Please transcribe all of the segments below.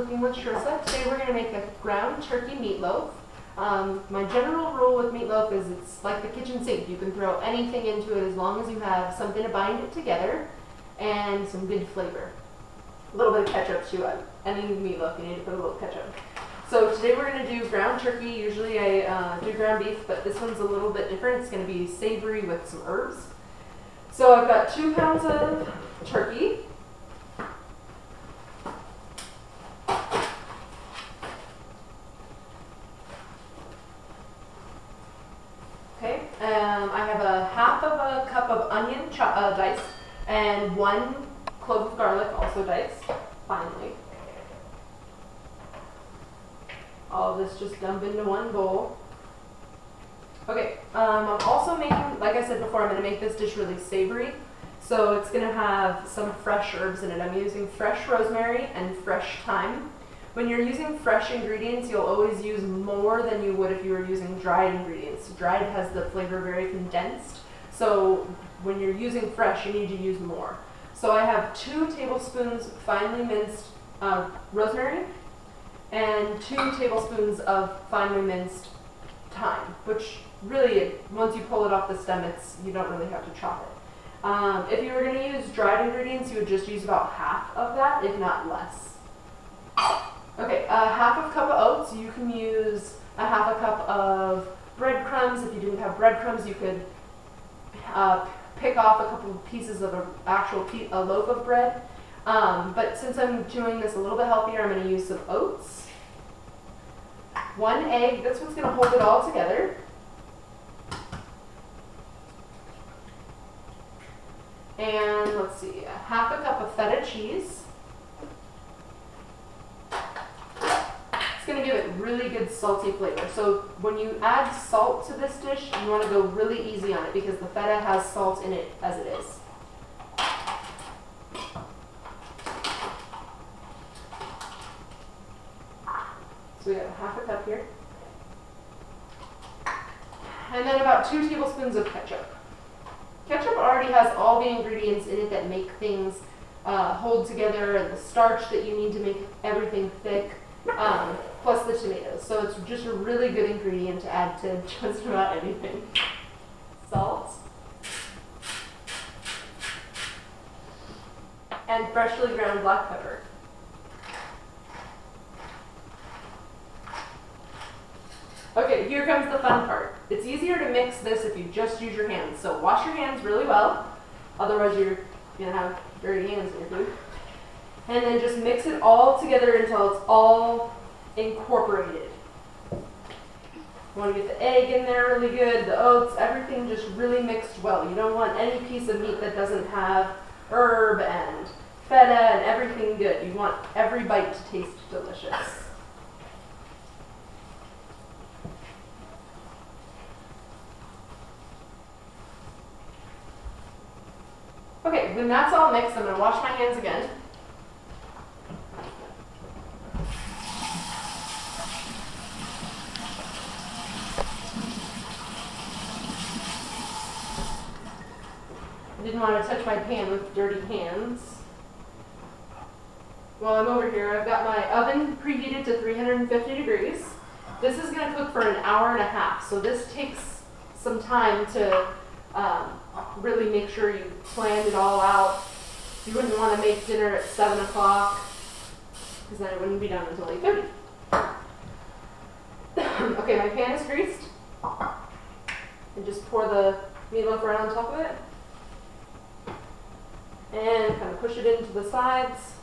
Cooking with Shrissa. Today we're going to make a ground turkey meatloaf. My general rule with meatloaf is it's like the kitchen sink. You can throw anything into it as long as you have something to bind it together and some good flavor. A little bit of ketchup too. Any meatloaf you need to put a little ketchup. So today we're going to do ground turkey. Usually I do ground beef, but this one's a little bit different. It's going to be savory with some herbs. So I've got 2 pounds of turkey. Okay, I have a half of a cup of onion diced and 1 clove of garlic also diced finely. All this just dump into one bowl. Okay, I'm also making, like I said before, I'm going to make this dish really savory. So it's going to have some fresh herbs in it. I'm using fresh rosemary and fresh thyme. When you're using fresh ingredients, you'll always use more than you would if you were using dried ingredients. Dried has the flavor very condensed, so when you're using fresh, you need to use more. So I have 2 tablespoons finely minced rosemary and 2 tablespoons of finely minced thyme, which really, once you pull it off the stem, you don't really have to chop it. If you were going to use dried ingredients, you would just use about half of that, if not less. Okay, half a cup of oats. You can use a half a cup of breadcrumbs. If you didn't have breadcrumbs, you could pick off a couple of pieces of a loaf of bread. But since I'm doing this a little bit healthier, I'm going to use some oats. 1 egg. This one's going to hold it all together. And let's see, half a cup of feta cheese. It's going to give it really good salty flavor. So when you add salt to this dish, you want to go really easy on it because the feta has salt in it as it is. So we have half a cup here. And then about 2 tablespoons of ketchup. Ketchup already has all the ingredients in it that make things hold together and the starch that you need to make everything thick. Plus the tomatoes. So it's just a really good ingredient to add to just about anything. Salt. And freshly ground black pepper. Okay, here comes the fun part. It's easier to mix this if you just use your hands. So wash your hands really well, otherwise you're going to have dirty hands in your food. And then just mix it all together until it's all incorporated. You want to get the egg in there really good, the oats, everything just really mixed well. You don't want any piece of meat that doesn't have herb and feta and everything good. You want every bite to taste delicious. Okay, when that's all mixed, I'm going to wash my hands again. I didn't want to touch my pan with dirty hands. While I'm over here, I've got my oven preheated to 350 degrees. This is going to cook for an hour and a half, so this takes some time to really make sure you planned it all out. You wouldn't want to make dinner at 7 o'clock because then it wouldn't be done until 8:30. Okay, my pan is greased. And just pour the meatloaf right on top of it. And kind of push it into the sides.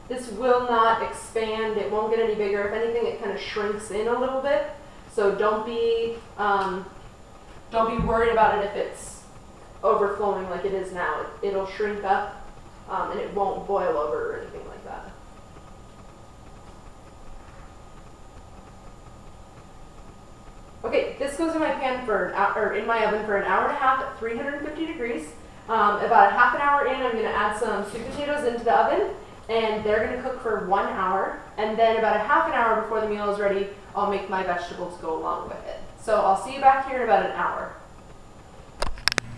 This will not expand. It won't get any bigger. If anything, it kind of shrinks in a little bit. So don't be worried about it if it's overflowing like it is now. It'll shrink up and it won't boil over or anything like that. Okay, this goes in my pan in my oven for an hour and a half at 350 degrees. About a half an hour in, I'm going to add some sweet potatoes into the oven, and they're going to cook for 1 hour. And then about a half an hour before the meal is ready, I'll make my vegetables go along with it. So I'll see you back here in about an hour.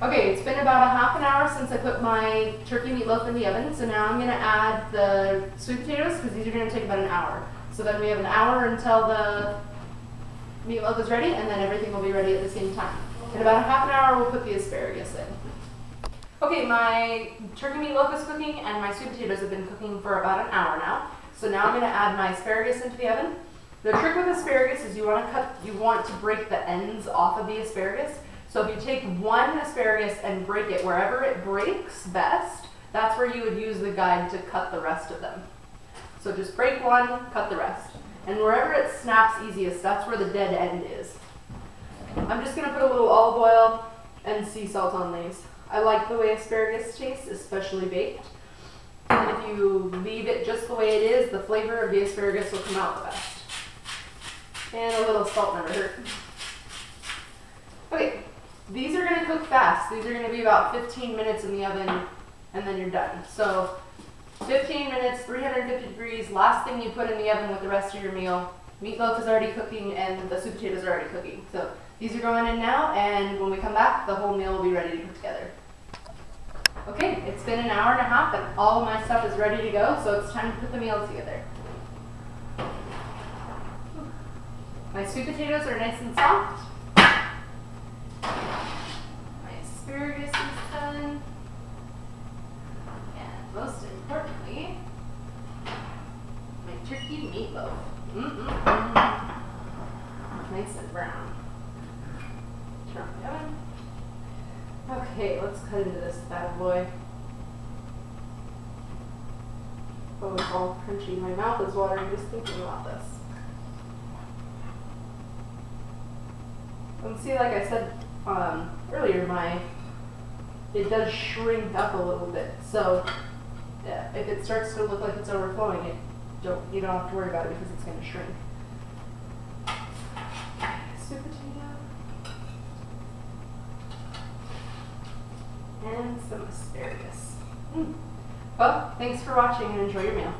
Okay, it's been about a half an hour since I put my turkey meatloaf in the oven, so now I'm going to add the sweet potatoes because these are going to take about an hour. So then we have an hour until the meatloaf is ready, and then everything will be ready at the same time. In about a half an hour, we'll put the asparagus in. Okay, my turkey meatloaf is cooking, and my sweet potatoes have been cooking for about an hour now. So now I'm going to add my asparagus into the oven. The trick with asparagus is you want to break the ends off of the asparagus. So if you take one asparagus and break it wherever it breaks best, that's where you would use the guide to cut the rest of them. So just break one, cut the rest. And wherever it snaps easiest, that's where the dead end is. I'm just going to put a little olive oil and sea salt on these. I like the way asparagus tastes, especially baked. And if you leave it just the way it is, the flavor of the asparagus will come out the best. And a little salt never hurt. Okay, these are going to cook fast. These are going to be about 15 minutes in the oven, and then you're done. So 15 minutes, 350 degrees, last thing you put in the oven with the rest of your meal. Meatloaf is already cooking, and the sweet potatoes are already cooking. So these are going in now, and when we come back, the whole meal will be ready to cook together. Okay, it's been an hour and a half, and all of my stuff is ready to go, so it's time to put the meal together. My sweet potatoes are nice and soft. My asparagus is done. And most importantly, my turkey meatloaf. Nice and brown. Turn on the oven. Okay, let's cut into this bad boy. Oh, it's all crunchy. My mouth is watering just thinking about this. And see, like I said earlier, it does shrink up a little bit. So yeah, if it starts to look like it's overflowing, you don't have to worry about it because it's going to shrink. Sweet potato. And some asparagus. Well, thanks for watching and enjoy your meal.